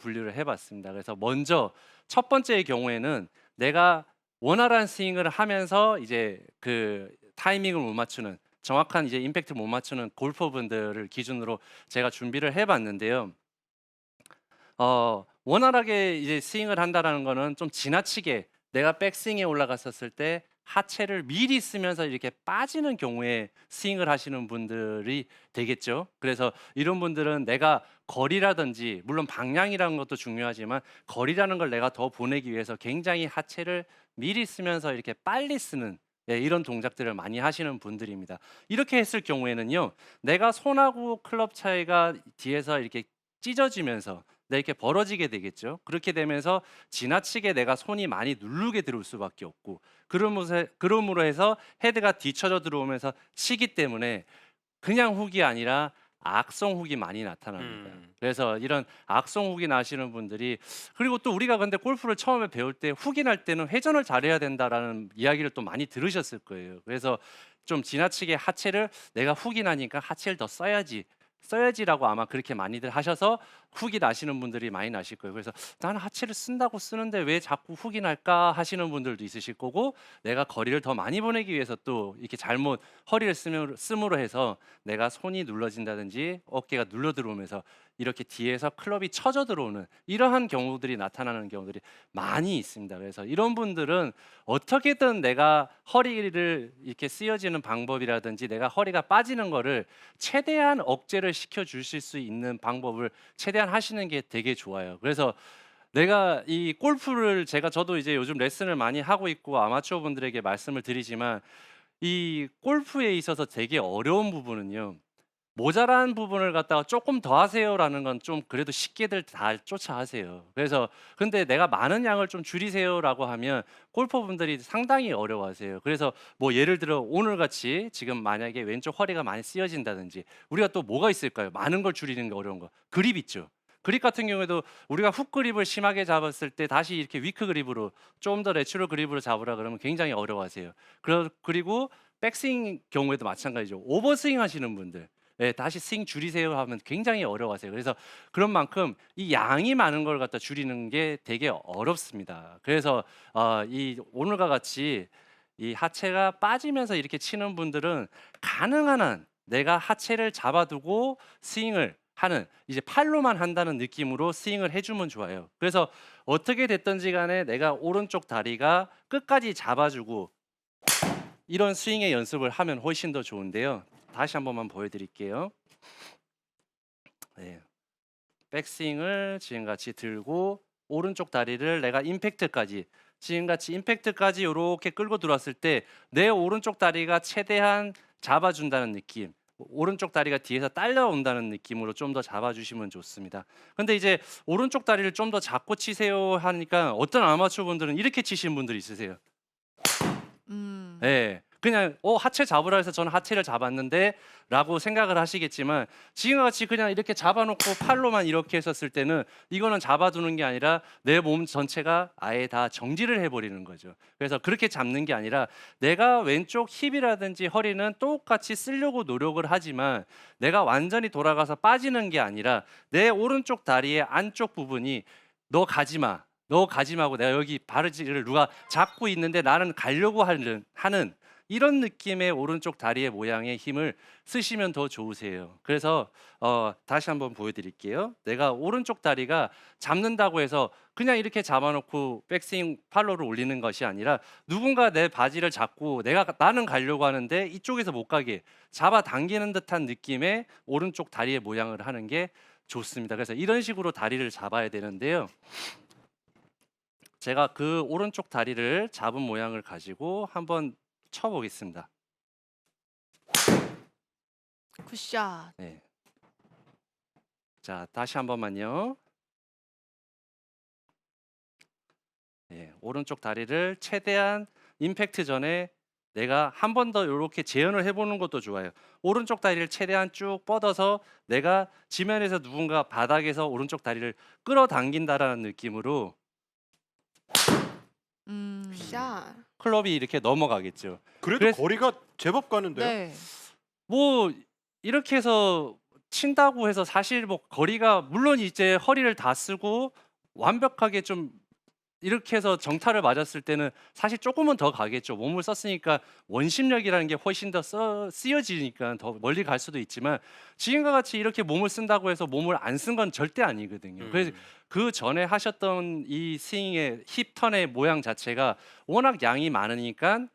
분류를 해봤습니다. 그래서 먼저 첫 번째의 경우에는 내가 원활한 스윙을 하면서 이제 그 타이밍을 못 맞추는 정확한 이제 임팩트를 못 맞추는 골퍼분들을 기준으로 제가 준비를 해봤는데요. 원활하게 이제 스윙을 한다라는 거는 좀 지나치게 내가 백스윙에 올라갔었을 때 하체를 미리 쓰면서 이렇게 빠지는 경우에 스윙을 하시는 분들이 되겠죠. 그래서 이런 분들은 내가 거리라든지 물론 방향이라는 것도 중요하지만 거리라는 걸 내가 더 보내기 위해서 굉장히 하체를 미리 쓰면서 이렇게 빨리 쓰는 이런 동작들을 많이 하시는 분들입니다. 이렇게 했을 경우에는요, 내가 손하고 클럽 차이가 뒤에서 이렇게 찢어지면서 이렇게 벌어지게 되겠죠. 그렇게 되면서 지나치게 내가 손이 많이 누르게 들어올 수밖에 없고 그러므로 해서 헤드가 뒤쳐져 들어오면서 치기 때문에 그냥 훅이 아니라 악성 훅이 많이 나타납니다. 그래서 이런 악성 훅이 나시는 분들이 그리고 또 우리가 근데 골프를 처음에 배울 때 훅이 날 때는 회전을 잘해야 된다라는 이야기를 또 많이 들으셨을 거예요. 그래서 좀 지나치게 하체를 내가 훅이 나니까 하체를 더 써야지라고 아마 그렇게 많이들 하셔서 훅이 나시는 분들이 많이 나실 거예요. 그래서 나는 하체를 쓴다고 쓰는데 왜 자꾸 훅이 날까 하시는 분들도 있으실 거고, 내가 거리를 더 많이 보내기 위해서 또 이렇게 잘못 허리를 씀으로 해서 내가 손이 눌러진다든지 어깨가 눌러 들어오면서 이렇게 뒤에서 클럽이 쳐져 들어오는 이러한 경우들이 나타나는 경우들이 많이 있습니다. 그래서 이런 분들은 어떻게든 내가 허리를 이렇게 쓰여지는 방법이라든지 내가 허리가 빠지는 거를 최대한 억제를 시켜 주실 수 있는 방법을 최대한 하시는 게 되게 좋아요. 그래서 내가 이 골프를 저도 이제 요즘 레슨을 많이 하고 있고 아마추어 분들에게 말씀을 드리지만, 이 골프에 있어서 되게 어려운 부분은요, 모자란 부분을 갖다가 "조금 더 하세요."라는 건 좀 그래도 쉽게들 다 쫓아하세요. 그래서 근데 "내가 많은 양을 좀 줄이세요."라고 하면 골퍼분들이 상당히 어려워하세요. 그래서 뭐 예를 들어 오늘같이 지금 만약에 왼쪽 허리가 많이 쓰여진다든지, 우리가 또 뭐가 있을까요? 많은 걸 줄이는 게 어려운 거. 그립 있죠. 그립 같은 경우에도 우리가 훅 그립을 심하게 잡았을 때 다시 이렇게 위크 그립으로 좀 더 내추럴 그립으로 잡으라 그러면 굉장히 어려워하세요. 그리고 백스윙 경우에도 마찬가지죠. 오버스윙 하시는 분들, 다시 스윙 줄이세요 하면 굉장히 어려워하세요. 그래서 그런 만큼 이 양이 많은 걸 갖다 줄이는 게 되게 어렵습니다. 그래서 이 오늘과 같이 이 하체가 빠지면서 이렇게 치는 분들은 가능한 한 내가 하체를 잡아두고 스윙을 하는, 이제 팔로만 한다는 느낌으로 스윙을 해주면 좋아요. 그래서 어떻게 됐든지 간에 내가 오른쪽 다리가 끝까지 잡아주고 이런 스윙의 연습을 하면 훨씬 더 좋은데요. 다시 한 번만 보여드릴게요. 네. 백스윙을 지금같이 들고 오른쪽 다리를 내가 임팩트까지, 지금같이 임팩트까지 이렇게 끌고 들어왔을 때 내 오른쪽 다리가 최대한 잡아준다는 느낌, 오른쪽 다리가 뒤에서 딸려온다는 느낌으로 좀 더 잡아주시면 좋습니다. 근데 이제 오른쪽 다리를 좀 더 잡고 치세요 하니까 어떤 아마추어 분들은 이렇게 치시는 분들이 있으세요. 음. 예. 그냥 하체 잡으라 해서 저는 하체를 잡았는데라고 생각을 하시겠지만, 지금과 같이 그냥 이렇게 잡아 놓고 팔로만 이렇게 했었을 때는 이거는 잡아두는 게 아니라 내 몸 전체가 아예 다 정지를 해 버리는 거죠. 그래서 그렇게 잡는 게 아니라 내가 왼쪽 힙이라든지 허리는 똑같이 쓰려고 노력을 하지만 내가 완전히 돌아가서 빠지는 게 아니라 내 오른쪽 다리의 안쪽 부분이 "너 가지 마. 너 가지 마고 내가 여기 바르지를 누가 잡고 있는데 나는 가려고 하는 이런 느낌의 오른쪽 다리의 모양의 힘을 쓰시면 더 좋으세요. 그래서 다시 한번 보여드릴게요. 내가 오른쪽 다리가 잡는다고 해서 그냥 이렇게 잡아놓고 백스윙 팔로를 올리는 것이 아니라 누군가 내 바지를 잡고 나는 가려고 하는데 이쪽에서 못 가게 잡아당기는 듯한 느낌의 오른쪽 다리의 모양을 하는 게 좋습니다. 그래서 이런 식으로 다리를 잡아야 되는데요. 제가 그 오른쪽 다리를 잡은 모양을 가지고 한번 쳐보겠습니다. 굿샷. 네. 자, 다시 한 번만요. 네, 오른쪽 다리를 최대한 임팩트 전에 내가 한 번 더 이렇게 재현을 해보는 것도 좋아요. 오른쪽 다리를 최대한 쭉 뻗어서 내가 지면에서 누군가 바닥에서 오른쪽 다리를 끌어당긴다라는 느낌으로 굿샷. 클럽이 이렇게 넘어가겠죠. 그래도 그래서 거리가 제법 가는데요? 네. 뭐 이렇게 해서 친다고 해서 사실 뭐 거리가 물론 이제 허리를 다 쓰고 완벽하게 좀 이렇게 해서 정타를 맞았을 때는 사실 조금은 더 가겠죠. 몸을 썼으니까 원심력이라는 게 훨씬 더 쓰여지니까 더 멀리 갈 수도 있지만 지금과 같이 이렇게 몸을 쓴다고 해서 몸을 안 쓴 건 절대 아니거든요. 그래서 그 전에 하셨던 이 스윙의 힙 턴의 모양 자체가 워낙 양이 많으니까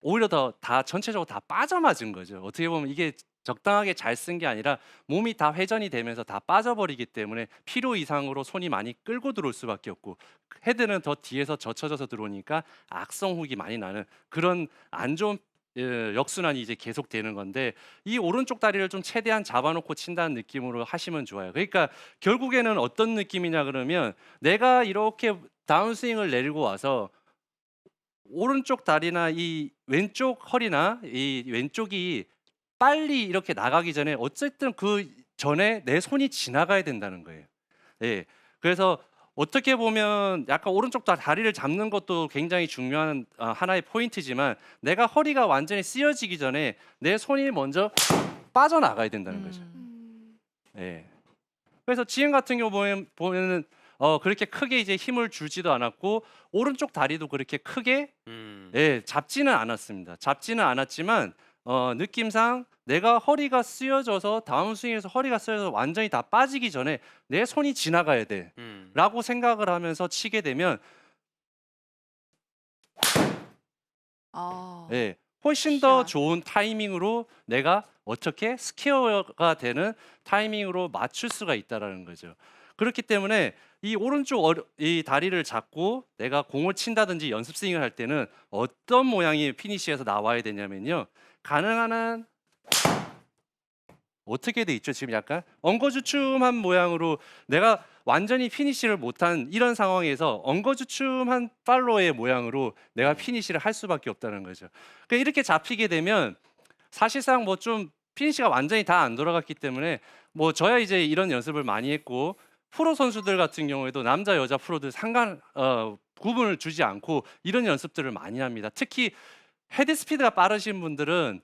오히려 더 다 전체적으로 다 빠져맞은 거죠. 어떻게 보면 이게 적당하게 잘 쓴 게 아니라 몸이 다 회전이 되면서 다 빠져버리기 때문에 필요 이상으로 손이 많이 끌고 들어올 수밖에 없고 헤드는 더 뒤에서 젖혀져서 들어오니까 악성 훅이 많이 나는 그런 안 좋은 역순환이 이제 계속되는 건데 이 오른쪽 다리를 좀 최대한 잡아놓고 친다는 느낌으로 하시면 좋아요. 그러니까 결국에는 어떤 느낌이냐 그러면 내가 이렇게 다운스윙을 내리고 와서 오른쪽 다리나 이 왼쪽 허리나 이 왼쪽이 빨리 이렇게 나가기 전에 어쨌든 그 전에 내 손이 지나가야 된다는 거예요. 예. 그래서 어떻게 보면 약간 오른쪽 다리를 잡는 것도 굉장히 중요한 하나의 포인트지만 내가 허리가 완전히 쓰여지기 전에 내 손이 먼저 빠져나가야 된다는 거죠. 예. 그래서 지금 같은 경우 보면은 그렇게 크게 이제 힘을 주지도 않았고 오른쪽 다리도 그렇게 크게 잡지는 않았습니다. 잡지는 않았지만 느낌상 내가 허리가 쓰여져서 다운스윙에서 허리가 쓰여져서 완전히 다 빠지기 전에 내 손이 지나가야 돼라고 생각을 하면서 치게 되면 아. 예, 훨씬 더 샷. 좋은 타이밍으로 내가 어떻게 스퀘어가 되는 타이밍으로 맞출 수가 있다라는 거죠. 그렇기 때문에 이 오른쪽 이 다리를 잡고 내가 공을 친다든지 연습 스윙을 할 때는 어떤 모양이 피니시에서 나와야 되냐면요. 가능한 한 어떻게 돼 있죠? 지금 약간 엉거주춤한 모양으로 내가 완전히 피니시를 못한 이런 상황에서 엉거주춤한 팔로의 모양으로 내가 피니시를 할 수밖에 없다는 거죠. 그러니까 이렇게 잡히게 되면 사실상 뭐 좀 피니시가 완전히 다 안 돌아갔기 때문에 뭐 저야 이제 이런 연습을 많이 했고 프로 선수들 같은 경우에도 남자 여자 프로들 구분을 주지 않고 이런 연습들을 많이 합니다. 특히 헤드 스피드가 빠르신 분들은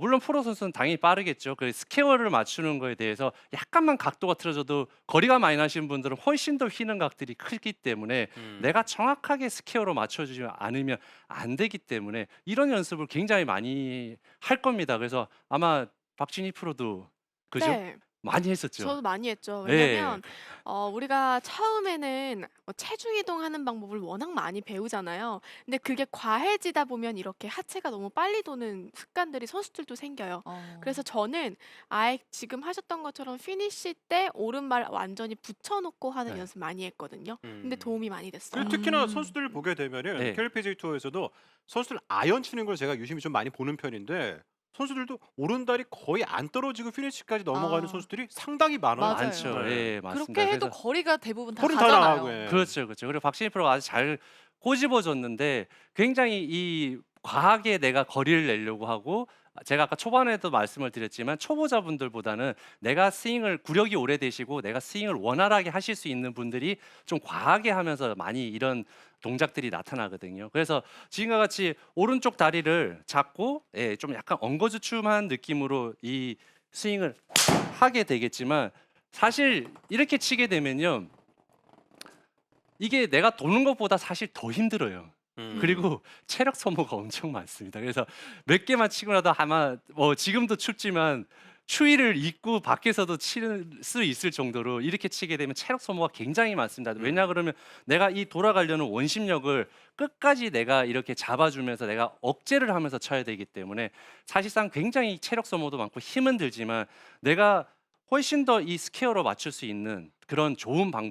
물론 프로 선수는 당연히 빠르겠죠. 그 스퀘어를 맞추는 거에 대해서 약간만 각도가 틀어져도 거리가 많이 나시는 분들은 훨씬 더 휘는 각들이 크기 때문에 내가 정확하게 스퀘어로 맞춰주지 않으면 안 되기 때문에 이런 연습을 굉장히 많이 할 겁니다. 그래서 아마 박진희 프로도 그죠? 네. 많이 했었죠. 저도 많이 했죠. 예. 왜냐면 우리가 처음에는 체중 이동하는 방법을 워낙 많이 배우잖아요. 근데 그게 과해지다 보면 이렇게 하체가 너무 빨리 도는 습관들이 선수들도 생겨요. 그래서 저는 아예 지금 하셨던 것처럼 피니시 때 오른발 완전히 붙여놓고 하는 네. 연습 많이 했거든요. 근데 도움이 많이 됐어요. 그리고 특히나 음. 선수들을 보게 되면은 네. KLPGA 투어에서도 선수들 아이언 치는 걸 제가 유심히 좀 많이 보는 편인데 선수들도 오른다리 거의 안 떨어지고 피니시까지 넘어가는 아. 선수들이 상당히 많아요. 맞아요. 많죠. 네. 예, 맞습니다. 그렇게 해도 그래서 거리가 대부분 다 홀은 다 가잖아요. 나가고, 예. 그렇죠, 그렇죠. 그리고 박신희 프로가 아주 잘 꼬집어줬는데 굉장히 이 과하게 내가 거리를 내려고 하고 제가 아까 초반에도 말씀을 드렸지만 초보자분들보다는 내가 스윙을 구력이 오래되시고 내가 스윙을 원활하게 하실 수 있는 분들이 좀 과하게 하면서 많이 이런 동작들이 나타나거든요. 그래서 지금과 같이 오른쪽 다리를 잡고 좀 약간 엉거주춤한 느낌으로 이 스윙을 하게 되겠지만 사실 이렇게 치게 되면요. 이게 내가 도는 것보다 사실 더 힘들어요. 그리고 체력 소모가 엄청 많습니다. 그래서 몇 개만 치고 나도 아마 지금도 춥지만 추위를 입고 밖에서도 칠 수 있을 정도로 이렇게 치게 되면 체력 소모가 굉장히 많습니다. 왜냐 그러면 내가 이 돌아가려는 원심력을 끝까지 내가 이렇게 잡아주면서 내가 억제를 하면서 쳐야 되기 때문에 사실상 굉장히 체력 소모도 많고 힘은 들지만 내가 훨씬 더 이 스퀘어로 맞출 수 있는 그런 좋은 방법